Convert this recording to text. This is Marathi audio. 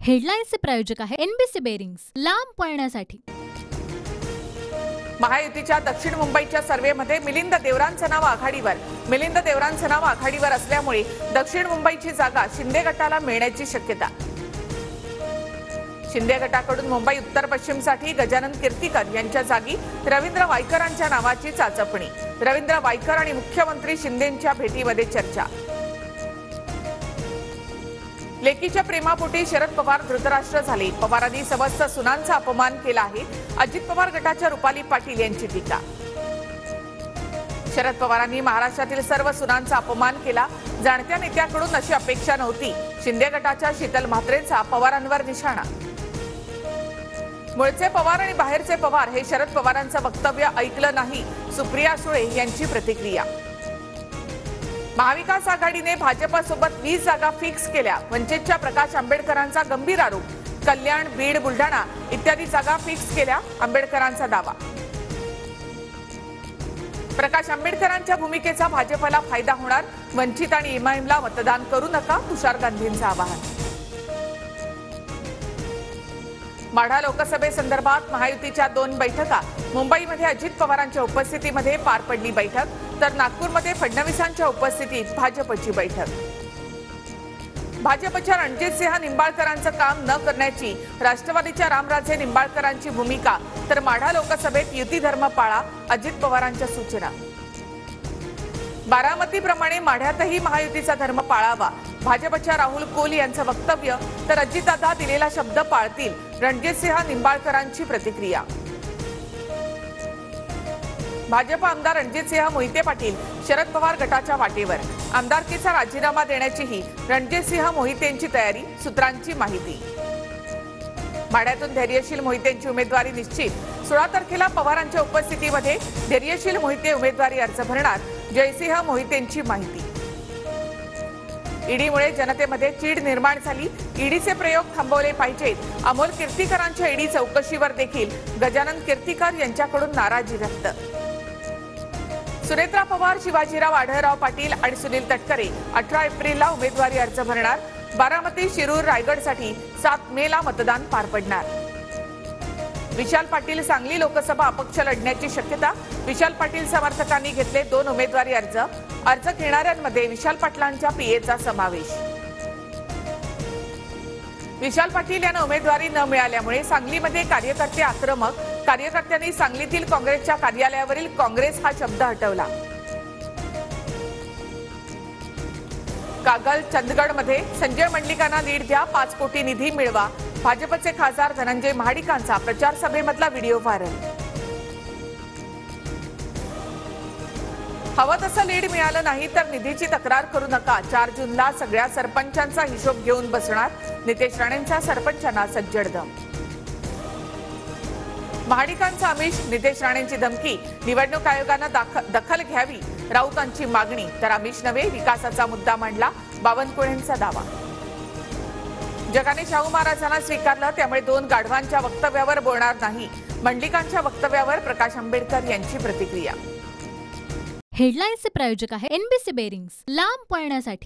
हेडलाईन्सचे प्रायोजक आहे एनबीसी बेरिंग्स, लांब पळण्यासाठी। महायुतीच्या दक्षिण मुंबईच्या सर्व्हेमध्ये मिलिंद देवरांचं नाव आघाडीवर। मिलिंद देवरांचं नाव आघाडीवर असल्यामुळे दक्षिण मुंबईची जागा शिंदे गटाला मिळण्याची शक्यता। शिंदे गटाकडून मुंबई उत्तर पश्चिमसाठी गजानन कीर्तीकर यांच्या जागी रवींद्र वायकरांच्या नावाची चाचपणी। रवींद्र वायकर आणि मुख्यमंत्री शिंदेंच्या भेटीमध्ये चर्चा। लेकीच्या प्रेमापोटी शरद पवार धृतराष्ट्र झाले। पवारांनी समस्त सुनांचा अपमान केला आहे। अजित पवार गटाच्या रुपाली पाटील यांची टीका। शरद पवारांनी महाराष्ट्रातील सर्व सुनांचा अपमान केला। जाणत्या नेत्याकडून अशी अपेक्षा नव्हती। शिंदे गटाच्या शीतल म्हात्रेंचा पवारांवर निशाणा। मूळचे पवार आणि बाहेरचे पवार हे शरद पवारांचं वक्तव्य ऐकलं नाही, सुप्रिया सुळे यांची प्रतिक्रिया। महाविकास आघाडीने भाजपसोबत 20 जागा फिक्स केल्या। वंचितच्या प्रकाश आंबेडकरांचा गंभीर आरोप। कल्याण, बीड, बुलढाणा इत्यादी जागा फिक्स केल्या, आंबेडकरांचा दावा। प्रकाश आंबेडकरांच्या भूमिकेचा भाजपला फायदा होणार। वंचित आणि एमआयएमला मतदान करू नका, तुषार गांधींचं आवाहन। माढा लोकसभेसंदर्भात महायुतीच्या 2 बैठका। मुंबईमध्ये अजित पवारांच्या उपस्थितीमध्ये पार पडली बैठक, तर नागपूरमध्ये फडणवीसांच्या उपस्थितीत भाजपची बैठक। भाजपच्या रणजितसिंह निंबाळकरांचं काम न करण्याची राष्ट्रवादीच्या रामराजे निंबाळकरांची भूमिका, तर माढा लोकसभेत युती धर्म पाळा, अजित पवारांच्या सूचना। बारामतीप्रमाणे माढ्यातही महायुतीचा धर्म पाळावा, भाजपच्या राहुल कोल यांचं वक्तव्य, तर अजितदादा दिलेला शब्द पाळतील, रणजितसिंह निंबाळकरांची प्रतिक्रिया। भाजप आमदार रणजितसिंह मोहिते पाटील शरद पवार गटाच्या वाटेवर। आमदारकीचा राजीनामा देण्याचीही रणजितसिंह मोहितेंची तयारी, सूत्रांची माहिती। माढ्यातून धैर्यशील मोहितेंची उमेदवारी निश्चित। 16 तारखेला पवारांच्या उपस्थितीमध्ये धैर्यशील मोहिते उमेदवारी अर्ज भरणार, जयसिंह मोहितेंची माहिती। ईडीमुळे जनतेमध्ये चीड निर्माण झाली, ईडीचे प्रयोग थांबवले पाहिजेत। अमोल कीर्तीकरांच्या ईडी चौकशीवर देखील गजानन कीर्तीकर यांच्याकडून नाराजी व्यक्त। सुनेत्रा पवार, शिवाजीराव आढळराव पाटील आणि सुनील तटकरे 18 एप्रिलला उमेदवारी अर्ज भरणार। बारामती, शिरूर, रायगडसाठी 7 मेला मतदान पार पडणार। विशाल पाटील सांगली लोकसभा अपक्ष लढण्याची शक्यता। विशाल पाटील समर्थकांनी घेतले 2 उमेदवारी अर्ज। अर्ज घेणाऱ्यांमध्ये विशाल पाटलांच्या पीएचा समावेश। विशाल पाटील यांना उमेदवारी न मिळाल्यामुळे सांगलीमध्ये कार्यकर्ते आक्रमक। कार्यकर्त्यांनी सांगलीतील काँग्रेसच्या कार्यालयावरील काँग्रेस हा शब्द हटवला। कागल, चंदगडमध्ये संजय मंडलिकांना लीड द्या, 5 कोटी निधी मिळवा। भाजपचे खासदार धनंजय महाडिकांचा प्रचार सभेमधला व्हिडिओ व्हायरल। हवं तसं लीड मिळालं नाही तर निधीची तक्रार करू नका। 4 जूनला सगळ्या सरपंचांचा हिशोब घेऊन बसणार, नितेश राणेंचा सरपंचांना सज्जड दम। महाडिकांचा आमिष, नितेश राणेंची धमकी। निवडणूक आयोगानं दखल घ्यावी, राऊतांची मागणी। तर आमिष नव्हे, विकासाचा मुद्दा मांडला, बावनकुळेंचा दावा। जगाने शाहू महाराजांना स्वीकारलं, त्यामुळे 2 गाढवांच्या वक्तव्यावर बोलणार नाही। मंडलिकांच्या वक्तव्यावर प्रकाश आंबेडकर यांची प्रतिक्रिया। हेडलाईन्सचे प्रायोजक आहे एनबीसी बेरिंग्स, लांब पळण्यासाठी।